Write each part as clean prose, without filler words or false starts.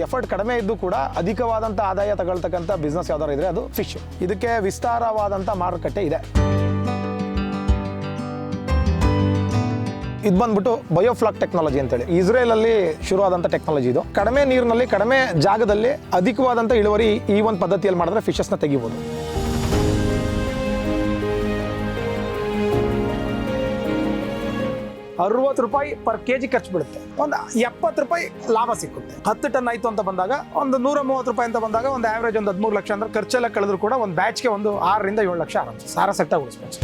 Effort ಕಡಿಮೆ ಇದ್ದು ಕೂಡ ಅಧಿಕವಾದಂಥ ಆದಾಯ ತಗೊಳ್ತಕ್ಕಂಥ ಬಿಸ್ನೆಸ್ ಯಾವ್ದಾರು ಇದ್ರೆ ಅದು ಫಿಶ್. ಇದಕ್ಕೆ ವಿಸ್ತಾರವಾದಂಥ ಮಾರುಕಟ್ಟೆ ಇದೆ. ಇದು ಬಂದ್ಬಿಟ್ಟು ಬಯೋಫ್ಲಾಕ್ ಟೆಕ್ನಾಲಜಿ ಅಂತೇಳಿ ಇಸ್ರೇಲಲ್ಲಿ ಶುರುವಾದಂಥ ಟೆಕ್ನಾಲಜಿ. ಇದು ಕಡಿಮೆ ನೀರಿನಲ್ಲಿ ಕಡಿಮೆ ಜಾಗದಲ್ಲಿ ಅಧಿಕವಾದಂಥ ಇಳುವರಿ ಈ ಒಂದು ಪದ್ಧತಿಯಲ್ಲಿ ಮಾಡಿದ್ರೆ ಫಿಶಸ್ನ ತೆಗಿಬೋದು. ₹60 ಪರ್ ಕೆಜಿ ಖರ್ಚು ಬೀಳುತ್ತೆ, ಒಂದು ₹70 ಲಾಭ ಸಿಕ್ಕುತ್ತೆ. 10 ಟನ್ ಆಯ್ತು ಅಂತ ಬಂದಾಗ ಒಂದು ₹130 ಅಂತ ಬಂದಾಗ ಒಂದು ಆವ್ರೇಜ್ ಒಂದು 13 ಲಕ್ಷ ಅಂದ್ರೆ ಖರ್ಚೆಲ್ಲ ಕಳೆದ್ರು ಕೂಡ ಒಂದು ಬ್ಯಾಚ್ಗೆ ಒಂದು 6 ರಿಂದ 7 ಲಕ್ಷ ಆರಾಮ ಸಾರ ಸೆಟ್ಟಾಗಿ ಉಳಿಸ್ಬೋದು.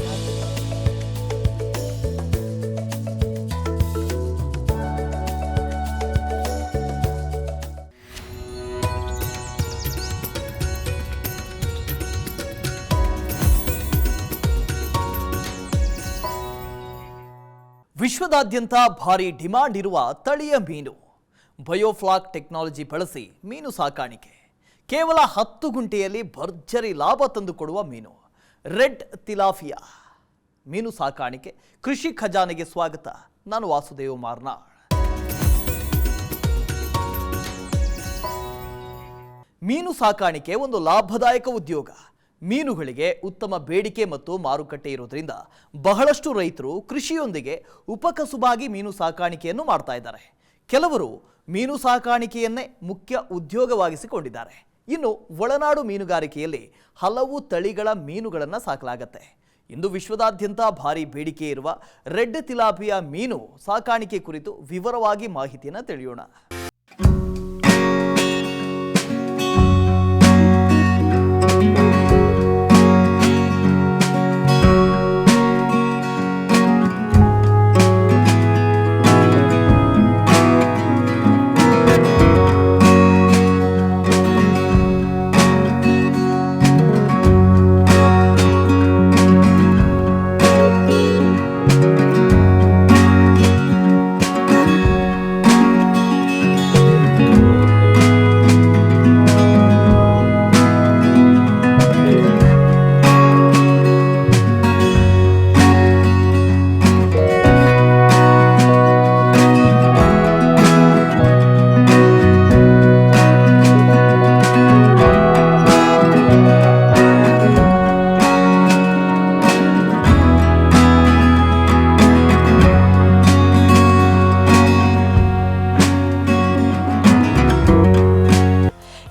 ವಿಶ್ವದಾದ್ಯಂತ ಭಾರಿ ಡಿಮಾಂಡ್ ಇರುವ ತಳಿಯ ಮೀನು ಬಯೋಫ್ಲಾಕ್ ಟೆಕ್ನಾಲಜಿ ಬಳಸಿ ಮೀನು ಸಾಕಾಣಿಕೆ. ಕೇವಲ 10 ಗುಂಟೆಯಲ್ಲಿ ಭರ್ಜರಿ ಲಾಭ ತಂದುಕೊಡುವ ಮೀನು ರೆಡ್ ತಿಲಾಪಿಯಾ ಮೀನು ಸಾಕಾಣಿಕೆ. ಕೃಷಿ ಖಜಾನೆಗೆ ಸ್ವಾಗತ. ನಾನು ವಾಸುದೇವ್ ಮಾರ್ನಾಳ್. ಮೀನು ಸಾಕಾಣಿಕೆ ಒಂದು ಲಾಭದಾಯಕ ಉದ್ಯೋಗ. ಮೀನುಗಳಿಗೆ ಉತ್ತಮ ಬೇಡಿಕೆ ಮತ್ತು ಮಾರುಕಟ್ಟೆ ಇರೋದ್ರಿಂದ ಬಹಳಷ್ಟು ರೈತರು ಕೃಷಿಯೊಂದಿಗೆ ಉಪಕಸುಬಾಗಿ ಮೀನು ಸಾಕಾಣಿಕೆಯನ್ನು ಮಾಡ್ತಾ ಇದ್ದಾರೆ. ಕೆಲವರು ಮೀನು ಸಾಕಾಣಿಕೆಯನ್ನೇ ಮುಖ್ಯ ಉದ್ಯೋಗವಾಗಿಸಿಕೊಂಡಿದ್ದಾರೆ. ಇನ್ನು ಒಳನಾಡು ಮೀನುಗಾರಿಕೆಯಲ್ಲಿ ಹಲವು ತಳಿಗಳ ಮೀನುಗಳನ್ನು ಸಾಕಲಾಗುತ್ತೆ. ಇಂದು ವಿಶ್ವದಾದ್ಯಂತ ಭಾರಿ ಬೇಡಿಕೆ ಇರುವ ರೆಡ್ ತಿಲಾಪಿಯಾ ಮೀನು ಸಾಕಾಣಿಕೆ ಕುರಿತು ವಿವರವಾಗಿ ಮಾಹಿತಿಯನ್ನು ತಿಳಿಯೋಣ.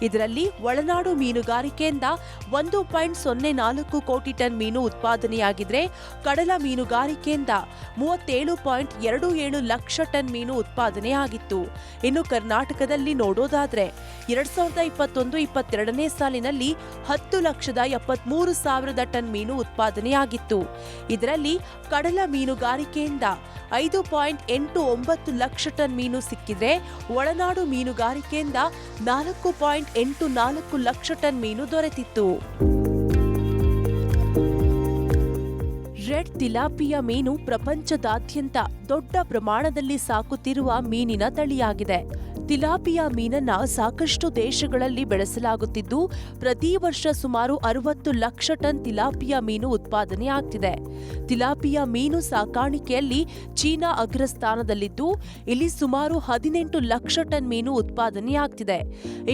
ಇದರಲ್ಲಿ ಒಳನಾಡು ಮೀನುಗಾರಿಕೆಯಿಂದ 1.04 ಕೋಟಿ ಟನ್ ಮೀನು ಉತ್ಪಾದನೆಯಾಗಿದ್ರೆ ಕಡಲ ಮೀನುಗಾರಿಕೆಯಿಂದ 37.27 ಲಕ್ಷ ಟನ್ ಮೀನು ಉತ್ಪಾದನೆಯಾಗಿತ್ತು. ಇನ್ನು ಕರ್ನಾಟಕದಲ್ಲಿ ನೋಡೋದಾದ್ರೆ 2021-22ನೇ ಸಾಲಿನಲ್ಲಿ 10,73,000 ಟನ್ ಮೀನು ಉತ್ಪಾದನೆಯಾಗಿತ್ತು. ಇದರಲ್ಲಿ ಕಡಲ ಮೀನುಗಾರಿಕೆಯಿಂದ 5.89 ಲಕ್ಷ ಟನ್ ಮೀನು ಸಿಕ್ಕಿದ್ರೆ ಒಳನಾಡು ಮೀನುಗಾರಿಕೆಯಿಂದ 4.84 ಲಕ್ಷ ಟನ್ ಮೀನು ದೊರೆತಿತ್ತು. ರೆಡ್ ತಿಲಾಪಿಯಾ ಮೀನು ಪ್ರಪಂಚದಾದ್ಯಂತ ದೊಡ್ಡ ಪ್ರಮಾಣದಲ್ಲಿ ಸಾಕುತ್ತಿರುವ ಮೀನಿನ ತಳಿಯಾಗಿದೆ. ತಿಲಾಪಿಯಾ ಮೀನನ್ನ ಸಾಕಷ್ಟು ದೇಶಗಳಲ್ಲಿ ಬೆಳೆಸಲಾಗುತ್ತಿದ್ದು ಪ್ರತಿ ವರ್ಷ ಸುಮಾರು 60 ಲಕ್ಷ ಟನ್ ತಿಲಾಪಿಯಾ ಮೀನು ಉತ್ಪಾದನೆ ಆಗ್ತಿದೆ. ತಿಲಾಪಿಯಾ ಮೀನು ಸಾಕಾಣಿಕೆಯಲ್ಲಿ ಚೀನಾ ಅಗ್ರಸ್ಥಾನದಲ್ಲಿದ್ದು ಇಲ್ಲಿ ಸುಮಾರು 18 ಲಕ್ಷ ಟನ್ ಮೀನು ಉತ್ಪಾದನೆಯಾಗ್ತಿದೆ.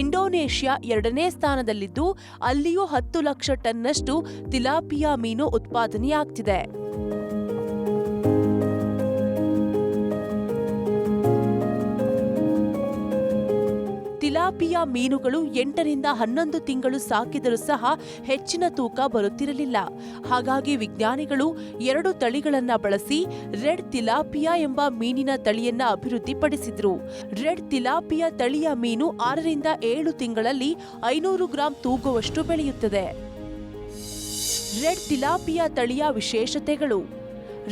ಇಂಡೋನೇಷ್ಯಾ 2ನೇ ಸ್ಥಾನದಲ್ಲಿದ್ದು ಅಲ್ಲಿಯೂ 10 ಲಕ್ಷ ಟನ್ನಷ್ಟು ತಿಲಾಪಿಯಾ ಮೀನು ಉತ್ಪಾದನೆಯಾಗ್ತಿದೆ. ತಿಲಾಪಿಯಾ ಮೀನುಗಳು 8 ರಿಂದ 11 ತಿಂಗಳು ಸಾಕಿದರೂ ಸಹ ಹೆಚ್ಚಿನ ತೂಕ ಬರುತ್ತಿರಲಿಲ್ಲ. ಹಾಗಾಗಿ ವಿಜ್ಞಾನಿಗಳು 2 ತಳಿಗಳನ್ನ ಬಳಸಿ ರೆಡ್ ತಿಲಾಪಿಯಾ ಎಂಬ ಮೀನಿನ ತಳಿಯನ್ನ ಅಭಿವೃದ್ಧಿಪಡಿಸಿದ್ರು. ರೆಡ್ ತಿಲಾಪಿಯಾ ತಳಿಯ ಮೀನು 6 ರಿಂದ 7 ತಿಂಗಳಲ್ಲಿ 500 ಗ್ರಾಂ ತೂಗುವಷ್ಟು ಬೆಳೆಯುತ್ತದೆ. ರೆಡ್ ತಿಲಾಪಿಯಾ ತಳಿಯ ವಿಶೇಷತೆಗಳು: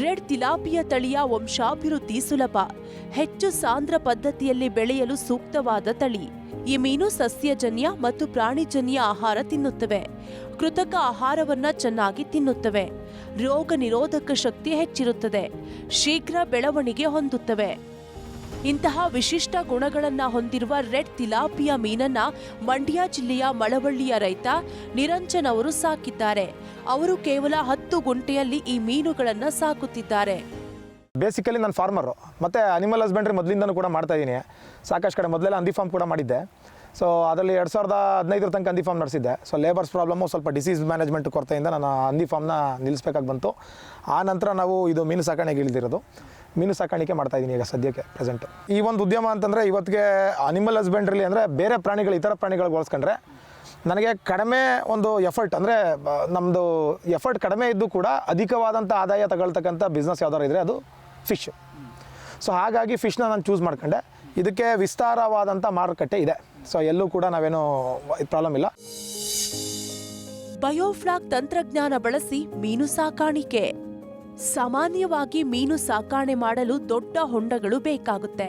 ರೆಡ್ ತಿಲಾಪಿಯಾ ತಳಿಯ ವಂಶಾಭಿವೃದ್ಧಿ ಸುಲಭ, ಹೆಚ್ಚು ಸಾಂದ್ರ ಪದ್ಧತಿಯಲ್ಲಿ ಬೆಳೆಯಲು ಸೂಕ್ತವಾದ ತಳಿ. ಈ ಮೀನು ಸಸ್ಯಜನ್ಯ ಮತ್ತು ಪ್ರಾಣಿಜನ್ಯ ಆಹಾರ ತಿನ್ನುತ್ತವೆ. ಕೃತಕ ಆಹಾರವನ್ನ ಚೆನ್ನಾಗಿ ತಿನ್ನುತ್ತವೆ. ರೋಗ ನಿರೋಧಕ ಶಕ್ತಿ ಹೆಚ್ಚಿರುತ್ತದೆ. ಶೀಘ್ರ ಬೆಳವಣಿಗೆ ಹೊಂದುತ್ತವೆ. ಇಂತಹ ವಿಶಿಷ್ಟ ಗುಣಗಳನ್ನ ಹೊಂದಿರುವ ರೆಡ್ ತಿಲಾಪಿಯಾ ಮೀನನ್ನ ಮಂಡ್ಯ ಜಿಲ್ಲೆಯ ಮಳವಳ್ಳಿಯ ರೈತ ನಿರಂಜನ್ ಅವರು ಸಾಕಿದ್ದಾರೆ. ಅವರು ಕೇವಲ 10 ಗುಂಟೆಯಲ್ಲಿ ಈ ಮೀನುಗಳನ್ನ ಸಾಕುತ್ತಿದ್ದಾರೆ. ಬೇಸಿಕಲಿ ನಾನು ಫಾರ್ಮರು ಮತ್ತು ಅನಿಮಲ್ ಹಸ್ಬೆಂಡ್ರಿ ಮೊದಲಿಂದನೂ ಕೂಡ ಮಾಡ್ತಾಯಿದ್ದೀನಿ. ಸಾಕಷ್ಟು ಕಡೆ ಮೊದಲೆಲ್ಲ ಹಂದಿ ಫಾರ್ಮ್ ಕೂಡ ಮಾಡಿದ್ದೆ. ಸೊ ಅದರಲ್ಲಿ 2015 ತನಕ ಹಂದಿ ಫಾರ್ಮ್ ನಡೆಸಿದ್ದೆ. ಸೊ ಲೇಬರ್ಸ್ ಪ್ರಾಬ್ಲಮ್ಮು, ಸ್ವಲ್ಪ ಡಿಸೀಸ್ ಮ್ಯಾನೇಜ್ಮೆಂಟ್ ಕೊರತೆಯಿಂದ ನಾನು ಹಂದಿ ಫಾರ್ಮ್ನ ನಿಲ್ಲಿಸ್ಬೇಕಾಗಿ ಬಂತು. ಆ ನಂತರ ನಾವು ಇದು ಮೀನು ಸಾಕಾಣಿಕೆ ಇಳಿದಿರೋದು. ಮೀನು ಸಾಕಾಣಿಕೆ ಮಾಡ್ತಾಯಿದ್ದೀನಿ ಈಗ ಸದ್ಯಕ್ಕೆ ಪ್ರೆಸೆಂಟು. ಈ ಒಂದು ಉದ್ಯಮ ಅಂತಂದರೆ ಇವತ್ತಿಗೆ ಅನಿಮಲ್ ಹಸ್ಬೆಂಡ್ರಿಲಿ ಅಂದರೆ ಬೇರೆ ಪ್ರಾಣಿಗಳು, ಇತರ ಪ್ರಾಣಿಗಳಿಗೆ ಹೋಲಿಸ್ಕೊಂಡ್ರೆ ನನಗೆ ಕಡಿಮೆ ಒಂದು ಎಫರ್ಟ್, ಅಂದರೆ ನಮ್ಮದು ಎಫರ್ಟ್ ಕಡಿಮೆ ಇದ್ದು ಕೂಡ ಅಧಿಕವಾದಂಥ ಆದಾಯ ತಗೊಳ್ತಕ್ಕಂಥ ಬಿಸ್ನೆಸ್ ಯಾವ್ದಾರು ಇದ್ದರೆ ಅದು ಫಿಶ್ಶು. ಸೊ ಹಾಗಾಗಿ ಫಿಶ್ನ ನಾನು ಚೂಸ್ ಮಾಡ್ಕೊಂಡೆ. ಇದಕ್ಕೆ ವಿಸ್ತಾರವಾದಂಥ ಮಾರುಕಟ್ಟೆ ಇದೆ. ಸೊ ಎಲ್ಲೂ ಕೂಡ ನಾವೇನು ಪ್ರಾಬ್ಲಮ್ ಇಲ್ಲ. ಬಯೋಫ್ಲಾಕ್ ತಂತ್ರಜ್ಞಾನ ಬಳಸಿ ಮೀನು ಸಾಕಾಣಿಕೆ. ಸಾಮಾನ್ಯವಾಗಿ ಮೀನು ಸಾಕಾಣೆ ಮಾಡಲು ದೊಡ್ಡ ಹೊಂಡಗಳು ಬೇಕಾಗುತ್ತೆ.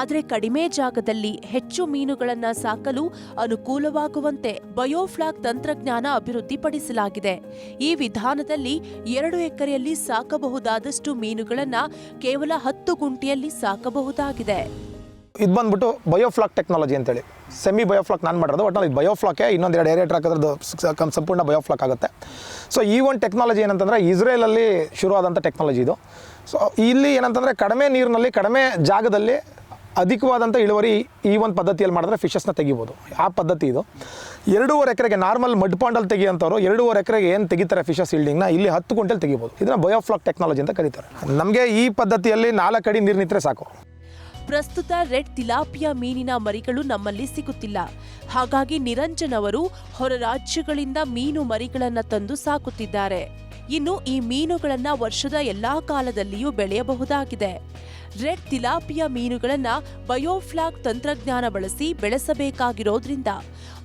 ಆದರೆ ಕಡಿಮೆ ಜಾಗದಲ್ಲಿ ಹೆಚ್ಚು ಮೀನುಗಳನ್ನ ಸಾಕಲು ಅನುಕೂಲವಾಗುವಂತೆ ಬಯೋಫ್ಲಾಕ್ ತಂತ್ರಜ್ಞಾನ ಅಭಿವೃದ್ಧಿಪಡಿಸಲಾಗಿದೆ. ಈ ವಿಧಾನದಲ್ಲಿ 2 ಎಕರೆಯಲ್ಲಿ ಸಾಕಬಹುದಾದಷ್ಟು ಮೀನುಗಳನ್ನ ಕೇವಲ 10 ಗುಂಟೆಯಲ್ಲಿ ಸಾಕಬಹುದಾಗಿದೆ. ಇದು ಬಂದ್ಬಿಟ್ಟು ಬಯೋಫ್ಲಾಕ್ ಟೆಕ್ನಾಲಜಿ ಅಂತೇಳಿ, ಸೆಮಿ ಬಯೋಫ್ಲಾಕ್ ನಾನು ಮಾಡಿರೋದು. ಒಟ್ಟಿನಲ್ಲಿ ಇದು ಬಯೋಫ್ಲಾಕೆ, ಇನ್ನೊಂದು 2 ಏರಿಯೇಟರ್ ಹಾಕಿದ್ರದ್ದು ಸಂಪೂರ್ಣ ಬಯೋಫ್ಲಾಕ್ ಆಗುತ್ತೆ. ಸೊ ಈ ಒಂದು ಟೆಕ್ನಾಲಜಿ ಏನಂತಂದರೆ ಇಸ್ರೇಲಲ್ಲಿ ಶುರುವಾದಂಥ ಟೆಕ್ನಾಲಜಿ ಇದು. ಸೊ ಇಲ್ಲಿ ಏನಂತಂದರೆ ಕಡಿಮೆ ನೀರಿನಲ್ಲಿ ಕಡಿಮೆ ಜಾಗದಲ್ಲಿ ಅಧಿಕವಾದಂಥ ಇಳುವರಿ ಈ ಒಂದು ಪದ್ಧತಿಯಲ್ಲಿ ಮಾಡಿದ್ರೆ ಫಿಶಸ್ನ ತೆಗಿಬೋದು. ಆ ಪದ್ಧತಿ ಇದು. 2.5 ಎಕರೆಗೆ ನಾರ್ಮಲ್ ಮಡ್ ಪಾಂಡಲ್ಲಿ ತೆಗಿಯೋಂಥವ್ರು 2.5 ಎಕರೆಗೆ ಏನು ತೆಗಿತಾರೆ ಫಿಶಸ್ ಈಲ್ಡಿಂಗ್ನ, ಇಲ್ಲಿ 10 ಗುಂಟೆಲಿ ತೆಗಿಬೋದು. ಇದನ್ನು ಬಯೋಫ್ಲಾಕ್ ಟೆಕ್ನಾಲಜಿ ಅಂತ ಕರೀತಾರೆ. ನಮಗೆ ಈ ಪದ್ಧತಿಯಲ್ಲಿ 4 ಅಡಿ ನೀರು ನಿಂತರೆ ಸಾಕು. ಪ್ರಸ್ತುತ ರೆಡ್ ತಿಲಾಪಿಯಾ ಮೀನಿನ ಮರಿಗಳು ನಮ್ಮಲ್ಲಿ ಸಿಗುತ್ತಿಲ್ಲ. ಹಾಗಾಗಿ ನಿರಂಜನ್ ಅವರು ಹೊರ ರಾಜ್ಯಗಳಿಂದ ಮೀನು ಮರಿಗಳನ್ನ ತಂದು ಸಾಕುತ್ತಿದ್ದಾರೆ. ಇನ್ನು ಈ ಮೀನುಗಳನ್ನ ವರ್ಷದ ಎಲ್ಲಾ ಕಾಲದಲ್ಲಿಯೂ ಬೆಳೆಯಬಹುದಾಗಿದೆ. ರೆಡ್ ತಿಲಾಪಿಯಾ ಮೀನುಗಳನ್ನ ಬಯೋಫ್ಲಾಕ್ ತಂತ್ರಜ್ಞಾನ ಬಳಸಿ ಬೆಳೆಸಬೇಕಾಗಿರೋದ್ರಿಂದ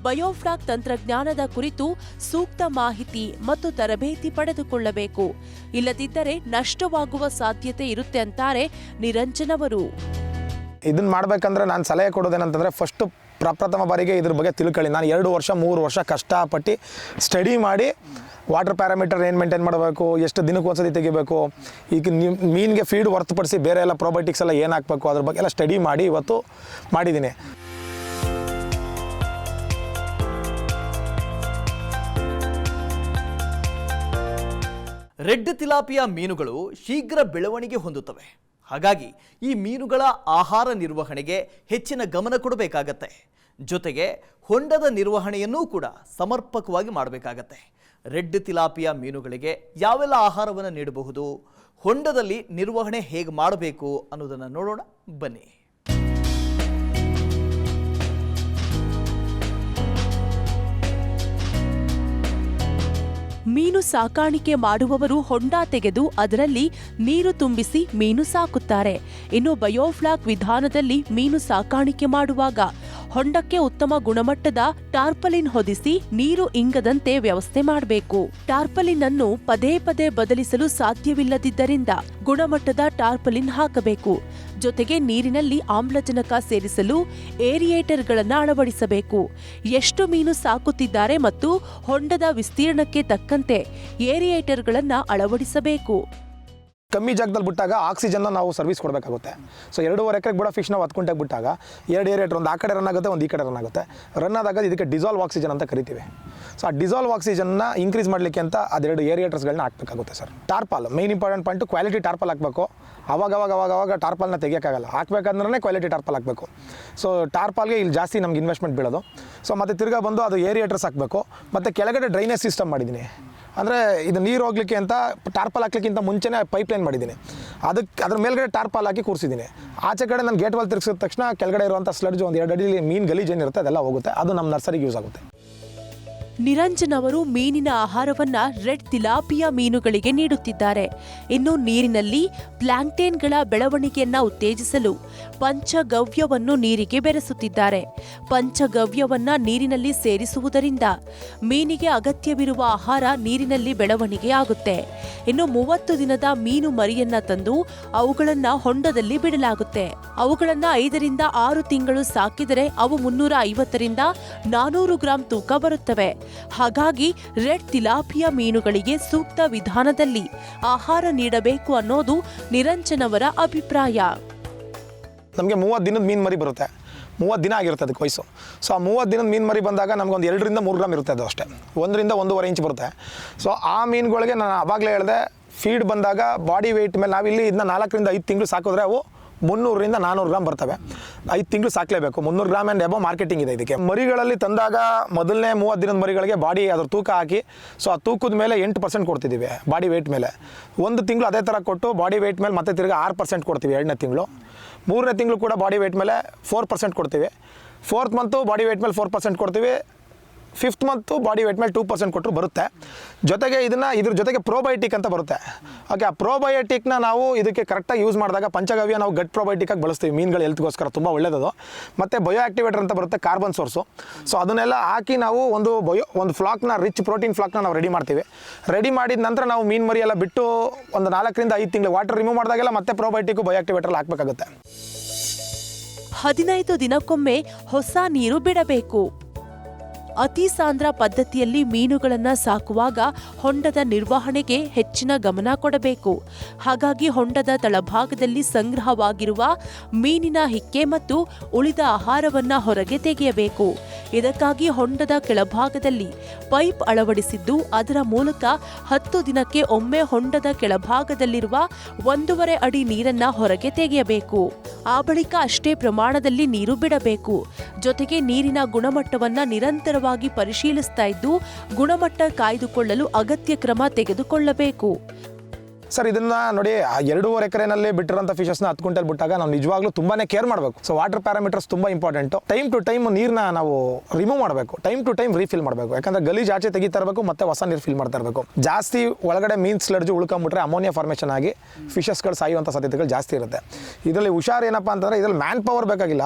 ಬಯೋಫ್ಲಾಕ್ ತಂತ್ರಜ್ಞಾನದ ಕುರಿತು ಸೂಕ್ತ ಮಾಹಿತಿ ಮತ್ತು ತರಬೇತಿ ಪಡೆದುಕೊಳ್ಳಬೇಕು. ಇಲ್ಲದಿದ್ದರೆ ನಷ್ಟವಾಗುವ ಸಾಧ್ಯತೆ ಇರುತ್ತೆ ಅಂತಾರೆ ನಿರಂಜನ್ ಅವರು. ಇದನ್ನು ಮಾಡಬೇಕಂದ್ರೆ ನಾನು ಸಲಹೆ ಕೊಡೋದೇನಂತಂದರೆ ಫಸ್ಟು ಪ್ರಪ್ರಥಮ ಬಾರಿಗೆ ಇದ್ರ ಬಗ್ಗೆ ತಿಳ್ಕೊಳ್ಳಿ. ನಾನು 2 ವರ್ಷ 3 ವರ್ಷ ಕಷ್ಟಪಟ್ಟು ಸ್ಟಡಿ ಮಾಡಿ ವಾಟರ್ ಪ್ಯಾರಾಮೀಟರ್ ಏನು ಮೇಂಟೈನ್ ಮಾಡಬೇಕು, ಎಷ್ಟು ದಿನಕ್ಕೆ ಒಂದ್ಸತಿ ತೆಗಿಬೇಕು, ಈಗ ಮೀನಿಗೆ ಫೀಡ್ ಹೊರತುಪಡಿಸಿ ಬೇರೆ ಎಲ್ಲ ಪ್ರೋಬಯೋಟಿಕ್ಸ್ ಎಲ್ಲ ಏನು ಹಾಕಬೇಕು ಅದ್ರ ಬಗ್ಗೆ ಎಲ್ಲ ಸ್ಟಡಿ ಮಾಡಿ ಇವತ್ತು ಮಾಡಿದ್ದೀನಿ. ರೆಡ್ ತಿಲಾಪಿಯಾ ಮೀನುಗಳು ಶೀಘ್ರ ಬೆಳವಣಿಗೆ ಹೊಂದುತ್ತವೆ. ಹಾಗಾಗಿ ಈ ಮೀನುಗಳ ಆಹಾರ ನಿರ್ವಹಣೆಗೆ ಹೆಚ್ಚಿನ ಗಮನ ಕೊಡಬೇಕಾಗತ್ತೆ. ಜೊತೆಗೆ ಹೊಂಡದ ನಿರ್ವಹಣೆಯನ್ನೂ ಕೂಡ ಸಮರ್ಪಕವಾಗಿ ಮಾಡಬೇಕಾಗತ್ತೆ. ರೆಡ್ ತಿಲಾಪಿಯಾ ಮೀನುಗಳಿಗೆ ಯಾವೆಲ್ಲ ಆಹಾರವನ್ನು ನೀಡಬಹುದು, ಹೊಂಡದಲ್ಲಿ ನಿರ್ವಹಣೆ ಹೇಗೆ ಮಾಡಬೇಕು ಅನ್ನೋದನ್ನು ನೋಡೋಣ ಬನ್ನಿ. ಮೀನು ಸಾಕಾಣಿಕೆ ಮಾಡುವವರು ಹೊಂಡ ತೆಗೆದು ಅದರಲ್ಲಿ ನೀರು ತುಂಬಿಸಿ ಮೀನು ಸಾಕುತ್ತಾರೆ. ಇನ್ನು ಬಯೋಫ್ಲಾಕ್ ವಿಧಾನದಲ್ಲಿ ಮೀನು ಸಾಕಾಣಿಕೆ ಮಾಡುವಾಗ ಹೊಂಡಕ್ಕೆ ಉತ್ತಮ ಗುಣಮಟ್ಟದ ಟಾರ್ಪಲಿನ್ ಹೊದಿಸಿ ನೀರು ಇಂಗದಂತೆ ವ್ಯವಸ್ಥೆ ಮಾಡಬೇಕು. ಟಾರ್ಪಲಿನ್ ಅನ್ನು ಪದೇ ಪದೇ ಬದಲಿಸಲು ಸಾಧ್ಯವಿಲ್ಲದಿದ್ದರಿಂದ ಗುಣಮಟ್ಟದ ಟಾರ್ಪಲಿನ್ ಹಾಕಬೇಕು. ಜೊತೆಗೆ ನೀರಿನಲ್ಲಿ ಆಮ್ಲಜನಕ ಸೇರಿಸಲು ಏರಿಯೇಟರ್ಗಳನ್ನು ಅಳವಡಿಸಬೇಕು. ಎಷ್ಟು ಮೀನು ಸಾಕುತ್ತಿದ್ದಾರೆ ಮತ್ತು ಹೊಂಡದ ವಿಸ್ತೀರ್ಣಕ್ಕೆ ತಕ್ಕಂತೆ ಏರಿಯೇಟರ್ಗಳನ್ನು ಅಳವಡಿಸಬೇಕು. ಕಮ್ಮಿ ಜಾಗದಲ್ಲಿ ಬಿಟ್ಟಾಗ ಆಕ್ಸಿಜನ್ನ ನಾವು ಸರ್ವಿಸ್ ಕೊಡಬೇಕಾಗುತ್ತೆ. ಸೊ 2.5 ಎಕರೆಗೆ ಬಿಡೋ ಫಿಶ್ ನಾವು 10 ಗುಂಟೆಗೆ ಬಿಟ್ಟಾಗ 2 ಏರಿಯೇಟರ್, ಒಂದು ಆ ಕಡೆ ರನ್ ಆಗುತ್ತೆ, ಒಂದು ಈ ಕಡೆ ರನ್ ಆಗುತ್ತೆ. ರನ್ ಆದಾಗ ಇದಕ್ಕೆ ಡಿಸಾಲ್ವ್ ಆಕ್ಸಿಜನ್ ಅಂತ ಕರಿತೀವಿ. ಸೊ ಆ ಡಿಸಾಲ್ವ್ ಆಕ್ಸಿಜನ್ನ ಇನ್ಕ್ರೀಸ್ ಮಾಡಲಿಕ್ಕೆ ಅಂತ ಅದೆರಡು ಏರಿಯೇಟರ್ಸ್ಗಳನ್ನ ಹಾಕಬೇಕಾಗುತ್ತೆ sir. Tarpaulin main important point, quality tarpaulin ಹಾಕಬೇಕು. ಅವಾಗ ಟಾರ್ಪಾಲ್ನ ತೆಗಿಯೋಕ್ಕಾಗಲ್ಲ, ಹಾಕಬೇಕಂದ್ರೆ ಕ್ವಾಲಿಟಿ ಟಾರ್ಪಾಲ್ ಹಾಕಬೇಕು. ಸೊ ಟಾರ್ಪಾಲ್ಗೆ ಇಲ್ಲಿ ಜಾಸ್ತಿ ನಮ್ಗೆ ಇನ್ವೆಸ್ಟ್ಮೆಂಟ್ ಬೀಳೋದು. ಸೊ ಮತ್ತು ತಿರ್ಗಾ ಬಂದು ಅದು ಏರಿಯೇಟರ್ಸ್ ಹಾಕಬೇಕು. ಮತ್ತು ಕೆಳಗಡೆ ಡ್ರೈನೇಜ್ ಸಿಸ್ಟಮ್ ಮಾಡಿದ್ದೀನಿ. ಅಂದರೆ ಇದು ನೀರು ಹೋಗ್ಲಿಕ್ಕೆ ಅಂತ ಟಾರ್ಪಾಲ್ ಹಾಕ್ಲಿಕ್ಕಿಂತ ಮುಂಚೆನೇ ಪೈಪ್ಲೈನ್ ಮಾಡಿದ್ದೀನಿ. ಅದ್ರ ಮೇಲ್ಗಡೆ ಟಾರ್ಪಾಲ್ ಹಾಕಿ ಕೂರಿಸಿದ್ದೀನಿ. ಆಚೆ ಕಡೆ ನಾನು ಗೇಟ್ ವಾಲ್ ತಿರ್ಗಿಸಿದ ತಕ್ಷಣ ಕೆಳಗಡೆ ಇರುವಂಥ ಸ್ಲಡ್ಜ್ ಒಂದು 2 ಅಡಿ ಮೀನು ಗಲೀಜು ಏನಿರುತ್ತೆ ಅದೆಲ್ಲ ಹೋಗುತ್ತೆ. ಅದು ನಮ್ಮ ನರ್ಸರಿಗೆ ಯೂಸ್ ಆಗುತ್ತೆ. ನಿರಂಜನ್ ಅವರು ಮೀನಿನ ಆಹಾರವನ್ನ ರೆಡ್ ತಿಲಾಪಿಯಾ ಮೀನುಗಳಿಗೆ ನೀಡುತ್ತಿದ್ದಾರೆ. ಇನ್ನು ನೀರಿನಲ್ಲಿ ಪ್ಲಾಂಕ್ಟೇನ್ಗಳ ಬೆಳವಣಿಗೆಯನ್ನ ಉತ್ತೇಜಿಸಲು ಪಂಚಗವ್ಯವನ್ನು ನೀರಿಗೆ ಬೆರೆಸುತ್ತಿದ್ದಾರೆ. ಪಂಚಗವ್ಯವನ್ನ ನೀರಿನಲ್ಲಿ ಸೇರಿಸುವುದರಿಂದ ಮೀನಿಗೆ ಅಗತ್ಯವಿರುವ ಆಹಾರ ನೀರಿನಲ್ಲಿ ಬೆಳವಣಿಗೆಯಾಗುತ್ತೆ. ಇನ್ನು 30 ದಿನದ ಮೀನು ಮರಿಯನ್ನ ತಂದು ಅವುಗಳನ್ನ ಹೊಂಡದಲ್ಲಿ ಬಿಡಲಾಗುತ್ತೆ. ಅವುಗಳನ್ನ 5 ರಿಂದ 6 ತಿಂಗಳು ಸಾಕಿದರೆ ಅವು 350 ರಿಂದ 400 ಗ್ರಾಂ ತೂಕ ಬರುತ್ತವೆ. ಹಾಗಾಗಿ ರೆಡ್ ತಿಲಾಪಿಯಾ ಮೀನುಗಳಿಗೆ ಸೂಕ್ತ ವಿಧಾನದಲ್ಲಿ ಆಹಾರ ನೀಡಬೇಕು ಅನ್ನೋದು ನಿರಂಜನ್ ಅವರ ಅಭಿಪ್ರಾಯ. ನಮಗೆ 30 ದಿನದ ಮೀನು ಮರಿ ಬರುತ್ತೆ. 30 ದಿನ ಆಗಿರುತ್ತೆ ಅದಕ್ಕೆ ವಯಸ್ಸು. ಸೊ ಆ 30 ದಿನದ ಮೀನು ಮರಿ ಬಂದಾಗ ನಮಗೊಂದು 2 ರಿಂದ 3 ಗ್ರಾಮ್ ಇರುತ್ತೆ. ಅದು ಅಷ್ಟೇ, 1 ರಿಂದ 1.5 ಇಂಚ್ ಬರುತ್ತೆ. ಸೊ ಆ ಮೀನುಗಳಿಗೆ ನಾನು ಆವಾಗಲೇ ಹೇಳಿದೆ, ಫೀಡ್ ಬಂದಾಗ ಬಾಡಿ ವೆಯ್ಟ್ ಮೇಲೆ ನಾವಿಲ್ಲಿ ಇದನ್ನ 4 ರಿಂದ 5 ತಿಂಗಳು ಸಾಕಿದ್ರೆ ಅವು 300ರಿಂದ 400 ಗ್ರಾಮ್ ಬರ್ತವೆ. 5 ತಿಂಗಳು ಸಾಕಲೇಬೇಕು. 300 ಗ್ರಾಮ್ ಆ್ಯಂಡ್ ಎಬೋ ಮಾರ್ಕೆಟಿಂಗ್ ಇದೆ ಇದಕ್ಕೆ. ಮರಿಗಳಲ್ಲಿ ತಂದಾಗ ಮೊದಲನೇ 30 ದಿನದ ಮರಿಗಳಿಗೆ ಬಾಡಿ ಅದ್ರ ತೂಕ ಹಾಕಿ, ಸೊ ಆ ತೂಕದ ಮೇಲೆ 8% ಕೊಡ್ತಿದ್ದೀವಿ ಬಾಡಿ ವೆಯ್ಟ್ ಮೇಲೆ. 1 ತಿಂಗಳು ಅದೇ ಥರ ಕೊಟ್ಟು ಬಾಡಿ ವೆಯ್ಟ್ ಮೇಲೆ ಮತ್ತೆ ತಿರ್ಗಿ 6% ಕೊಡ್ತೀವಿ 2ನೇ ತಿಂಗಳು. 3ನೇ ತಿಂಗಳು ಕೂಡ ಬಾಡಿ ವೆಯ್ಟ್ ಮೇಲೆ 4% ಕೊಡ್ತೀವಿ. 4th ಮಂತು ಬಾಡಿ ವೆಯ್ಟ್ ಮೇಲೆ 4% ಕೊಡ್ತೀವಿ. 5th ಮಂತು ಬಾಡಿ ವೆಯ್ಟ್ ಮೇಲೆ 2% ಕೊಟ್ಟರು ಬರುತ್ತೆ. ಜೊತೆಗೆ ಇದ್ರ ಜೊತೆಗೆ ಪ್ರೋಬಯೋಟಿಕ್ ಅಂತ ಬರುತ್ತೆ. ಓಕೆ, ಆ ಪ್ರೋಬಯೋಟಿಕ್ನ ನಾವು ಇದಕ್ಕೆ ಕರೆಕ್ಟಾಗಿ ಯೂಸ್ ಮಾಡಿದಾಗ ಪಂಚಗವ್ಯ ನಾವು ಗಟ್ ಪ್ರೋಬಯೋಟಿಕಾಗಿ ಬಳಸ್ತೀವಿ. ಮೀನುಗಳ ಹೆಲ್ತ್ಗೋಸ್ಕರ ತುಂಬ ಒಳ್ಳೆಯದು. ಮತ್ತು ಬಯೋ ಆಕ್ಟಿವೇಟರ್ ಅಂತ ಬರುತ್ತೆ, ಕಾರ್ಬನ್ ಸೋರ್ಸು. ಸೊ ಅದನ್ನೆಲ್ಲ ಹಾಕಿ ನಾವು ಒಂದು ಫ್ಲಾಕ್ನ, ರಿಚ್ ಪ್ರೋಟೀನ್ ಫ್ಲಾಕ್ನ ನಾವು ರೆಡಿ ಮಾಡ್ತೀವಿ. ರೆಡಿ ಮಾಡಿದ ನಂತರ ನಾವು ಮೀನು ಮರಿ ಎಲ್ಲ ಬಿಟ್ಟು ಒಂದು 4ರಿಂದ 5 ತಿಂಗಳು ವಾಟರ್ ರಿಮೂವ್ ಮಾಡಿದಾಗೆಲ್ಲ ಮತ್ತೆ ಪ್ರೋಬಯೋಟಿಕ್ಕು ಬಯೋ ಆಕ್ಟಿವೇಟರ್ ಹಾಕಬೇಕಾಗುತ್ತೆ. 15 ದಿನಕ್ಕೊಮ್ಮೆ ಹೊಸ ನೀರು ಬಿಡಬೇಕು. ಅತಿ ಸಾಂದ್ರ ಪದ್ಧತಿಯಲ್ಲಿ ಮೀನುಗಳನ್ನ ಸಾಕುವಾಗ ಹೊಂಡದ ನಿರ್ವಹಣೆಗೆ ಹೆಚ್ಚಿನ ಗಮನ ಕೊಡಬೇಕು. ಹಾಗಾಗಿ ಹೊಂಡದ ತಳಭಾಗದಲ್ಲಿ ಸಂಗ್ರಹವಾಗಿರುವ ಮೀನಿನ ಹಿಕ್ಕೆ ಮತ್ತು ಉಳಿದ ಆಹಾರವನ್ನ ಹೊರಗೆ ತೆಗೆಯಬೇಕು. ಇದಕ್ಕಾಗಿ ಹೊಂಡದ ಕೆಳಭಾಗದಲ್ಲಿ ಪೈಪ್ ಅಳವಡಿಸಿದ್ದು ಅದರ ಮೂಲಕ 10 ದಿನಕ್ಕೆ ಒಮ್ಮೆ ಹೊಂಡದ ಕೆಳಭಾಗದಲ್ಲಿರುವ 1.5 ಅಡಿ ನೀರನ್ನ ಹೊರಗೆ ತೆಗೆಯಬೇಕು. ಆ ಬಳಿಕ ಅಷ್ಟೇ ಪ್ರಮಾಣದಲ್ಲಿ ನೀರು ಬಿಡಬೇಕು. ಜೊತೆಗೆ ನೀರಿನ ಗುಣಮಟ್ಟವನ್ನ ನಿರಂತರವಾಗಿ ಪರಿಶೀಲಿಸ್ತಾ ಇದ್ದು ಗುಣಮಟ್ಟ ಕಾಯ್ದುಕೊಳ್ಳಲು ಅಗತ್ಯ ಕ್ರಮ ತೆಗೆದುಕೊಳ್ಳಬೇಕು. ಸರ್, ಇದನ್ನ ನೋಡಿ, 2.5 ಎಕರೆನಲ್ಲಿ ಬಿಟ್ಟಿರೋಂಥ ಫಿಶಸ್ನ 10 ಕ್ವಿಂಟಲ್ ಬಿಟ್ಟಾಗ ನಾವು ನಿಜವಾಗ್ಲೂ ತುಂಬಾನೇ ಕೇರ್ ಮಾಡಬೇಕು. ಸೊ ವಾಟರ್ ಪ್ಯಾರಾಮೀಟರ್ಸ್ ತುಂಬ ಇಂಪಾರ್ಟೆಂಟು. ಟೈಮ್ ಟು ಟೈಮ್ ನೀರನ್ನ ನಾವು ರಿಮೂವ್ ಮಾಡಬೇಕು, ಟೈಮ್ ಟು ಟೈಮ್ ರೀಫಿಲ್ ಮಾಡಬೇಕು. ಯಾಕಂದ್ರೆ ಗಲೀಜ್ ಆಚೆ ತೆಗಿತಾ ಇರಬೇಕು, ಮತ್ತೆ ಹೊಸ ನೀರು ಫಿಲ್ ಮಾಡ್ತಾ ಇರಬೇಕು. ಜಾಸ್ತಿ ಒಳಗಡೆ ಮೀನ್ ಸ್ಲಡ್ಜು ಉಳ್ಕೊಂಡ್ಬಿಟ್ರೆ ಅಮೋನಿಯಾ ಫಾರ್ಮೇಷನ್ ಆಗಿ ಫಿಶಸ್ಗಳು ಸಾಯುವಂಥ ಸಾಧ್ಯತೆಗಳು ಜಾಸ್ತಿ ಇರುತ್ತೆ. ಇದರಲ್ಲಿ ಹುಷಾರು ಏನಪ್ಪ ಅಂತಂದರೆ, ಇದರಲ್ಲಿ ಮ್ಯಾನ್ ಪವರ್ ಬೇಕಾಗಿಲ್ಲ,